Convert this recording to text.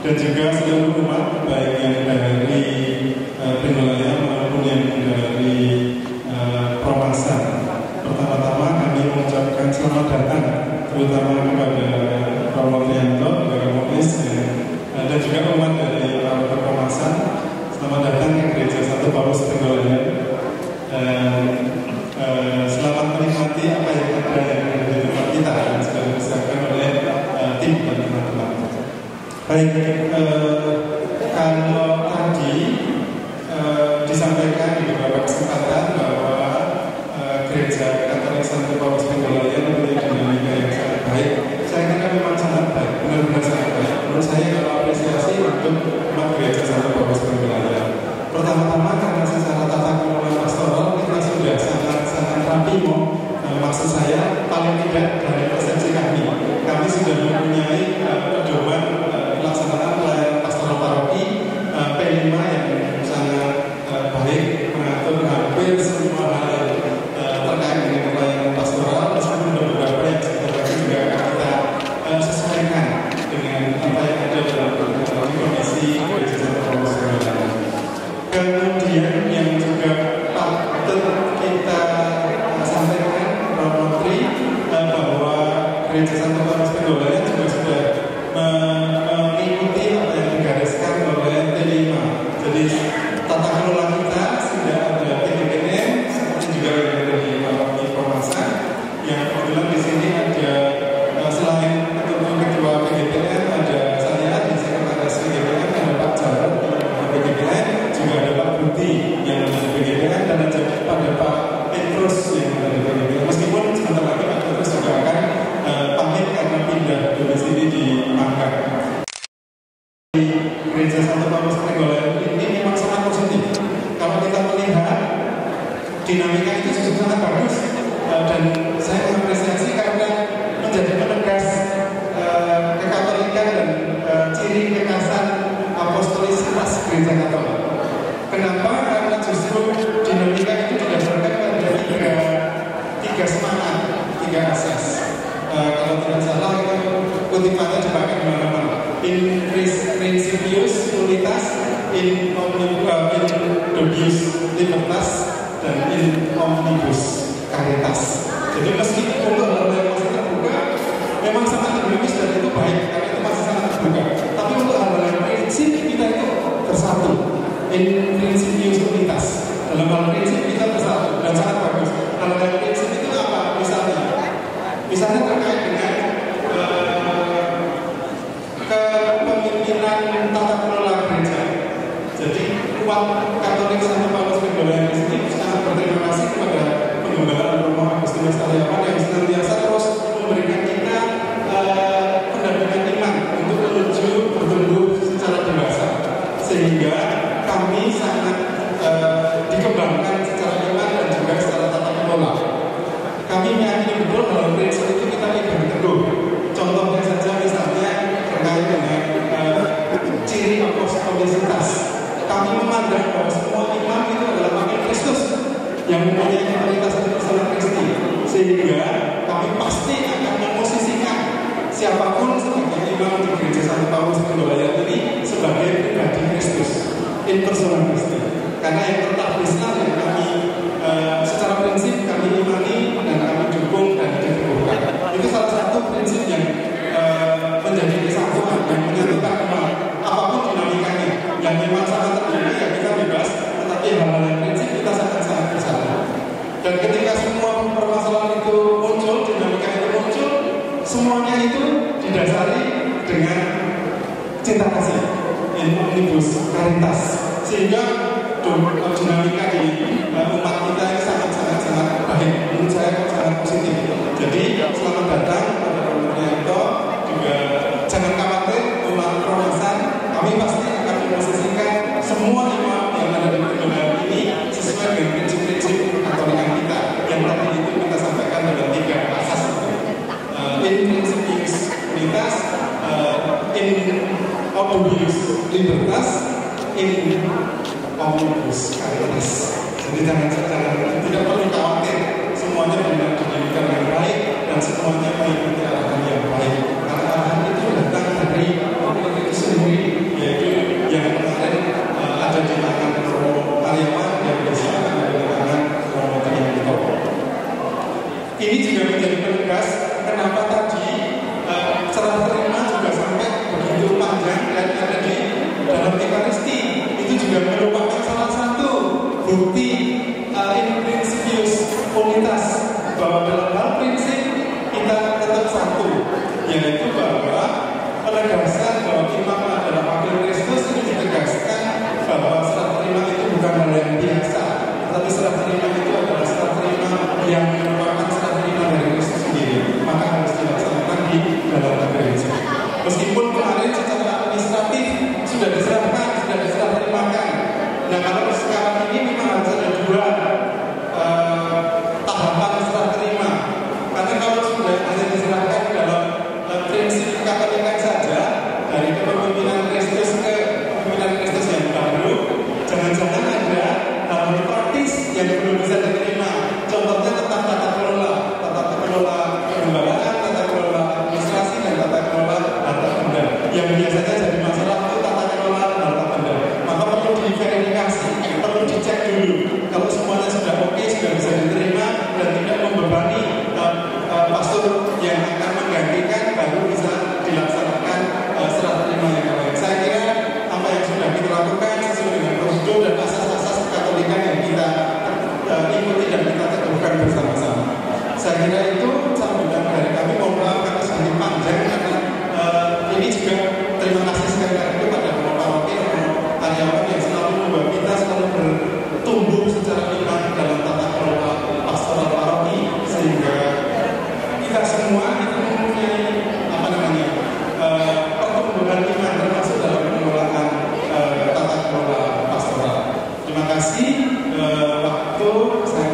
dan juga seluruh umat baik yang dari Benolaya maupun yang dari Promasan. Pertama-tama kami mengucapkan selamat datang terutama kepada Romo Trianto, Romo Is, dan juga umat dari Promasan. Selamat datang ke Gereja Santo Paulus Benolaya. Selamat menikmati apa yang ada di tempat kita yang sudah disiapkan oleh tim dan teman-teman. Baik, kalau tadi disampaikan di beberapa kesempatan bahwa Gereja Katolik Santo Paulus Benolaya memiliki dinamika yang sangat baik. Saya kira memang sangat baik, benar-benar sangat baik. Menurut saya kalau apresiasi untuk umat Gereja Santo Paulus Benolaya. Pertama-tama karena secara tata kelola pastoral kita sudah sangat rapi, maksud saya paling tidak dari persepsi kami sudah mempunyai pedoman pelaksanaan pelayanan pastoral paroki P5 yang sangat baik, mengatur hampir semua hal terkait dengan pelayanan pastoral, meskipun beberapa yang sebenarnya juga akan kita sesuaikan dengan apa yang ada dalam kondisi Gereja Santo Paulus Benolaya. Kemudian yang juga patut kita sampaikan Romo Tri bahwa Gereja Santo Paulus Benolaya juga sudah mengikuti apa yang digariskan oleh T5. Jadi tata kelola kita sudah ada PGPN seperti juga yang ada di Paroki Promasan. Yang kebetulan di sini ada selain ketua PGPN ada saya di sekretaris PGPN, ada Pak Jarod di PGPN, juga ada Pak Budi yang ada di PGPN, dan ada Pak Petrus yang ada di PGPN. Meskipun sebentar lagi Pak Petrus juga akan pamit karena pindah domisili di Manggar. Di Gereja Santo Paulus Benolaya ini memang sangat positif. Kalau kita melihat dinamika itu juga sangat bagus, dan saya mengapresiasi karena menjadi penegas kekatolikan dan ciri kekhasan apostolisitas Gereja Katolik. Kenapa? Karena justru dinamika itu didasarkan pada tiga semangat, tiga asas. Kalau tidak salah itu kutipannya dipakai di mana-mana. In principius unitas, in dubius libertas, dan in omnibus caritas. Jadi meskipun untuk hal yang masih terbuka memang sangat dinamis dan itu baik karena itu masih sangat terbuka. Tapi untuk hal yang prinsip kita itu bersatu. In principius unitas, dalam hal prinsip kita bersatu dan sangat bagus. Hal yang prinsip itu apa? Misalnya terkait dengan kepemimpinan tata kelola gereja. Jadi umat Katolik Santo Paulus Benolaya di sini sangat berterima kasih kepada Penggembalaan Romo Agustinus Taliapan yang senantiasa terus memberikan kita pendampingan iman untuk menuju bertumbuh secara dewasa, sehingga kami sangat dikembangkan secara iman dan juga secara tata kelola. Kami meyakini betul bahwa prinsip itu kita pegang teguh. Contohnya saja misalnya terkait dengan ciri apostolisitas. Kami memandang bahwa semua imam itu adalah wakil Kristus yang mempunyai otoritas di persaudaraan Kristi, sehingga kami pasti akan memposisikan siapapun sebagai imam di Gereja Santo Paulus Benolaya ini sebagai pribadi Kristus, in persona Kristi. Karena yang tetap Islam yang kami secara prinsip kami imani dan kami dukung dan diteguhkan. Itu salah satu prinsip yang menjadi kesatuan yang menyatukan umat. Apapun dinamikanya, yang memang sangat terbuka ya kita bebas, tetapi hal-hal yang prinsip kita sangat-sangat bersatu. Dan ketika semua permasalahan itu muncul, dinamika itu muncul, semuanya itu didasari dengan cinta kasih, in omnibus caritas, sehingga dinamika di umat kita ini sangat-sangat baik. Menurut saya sangat positif. Jadi selamat datang kepada Romo Trianto. Juga jangan khawatir, umat Promasan kami pasti akan memposisikan semua imam yang ada di Benolaya ini sesuai dengan prinsip-prinsip Katolikan kita yang tadi itu kita sampaikan dalam tiga asas itu. In principius unitas, in dubius libertas, in omnibus caritas. Jadi jangan tidak perlu khawatir, semuanya benar didirikan yang baik dan semuanya mengikuti arahan yang baik. Karena arahan itu datang dari wakil itu sendiri sudah diserahkan, sudah diserah terimakan. Nah, kalau sekarang ini memang harus ada dua tahapan serah terima. Karena kalau sudah hanya diserahkan dalam prinsip Katolikan saja, dari kepemimpinan Kristus ke kepemimpinan Kristus yang baru, jangan-jangan ada hal praktis yang belum bisa diterima. Contohnya tentang tata kelola perlembagaan, tata kelola administrasi, dan tata kelola harta benda. Yang biasanya jadi masalah itu tata kelola harta benda. Maka perlu diverifikasi, perlu dicek dulu. Kalau semuanya sudah oke, sudah bisa diterima dan tidak membebani pastor yang akan menggantikan, baru bisa dilaksanakan serah terima yang baik. Saya kira apa yang sudah kita lakukan sesuai dengan prosedur dan asas-asas Katolikan yang kita ikuti dan kita teguhkan bersama-sama. Saya kira itu sambutan dari kami. Mohon maaf karena sedikit panjang, karena ini juga terima kasih sekali lagi kepada Bapak Paroki dan karyawan yang selalu membuat kita selalu bertumbuh secara iman dalam tata kelola pastoral paroki, sehingga kita semua itu mempunyai pertumbuhan iman termasuk dalam pengelolaan tata kelola pastoral. Terima kasih waktu saya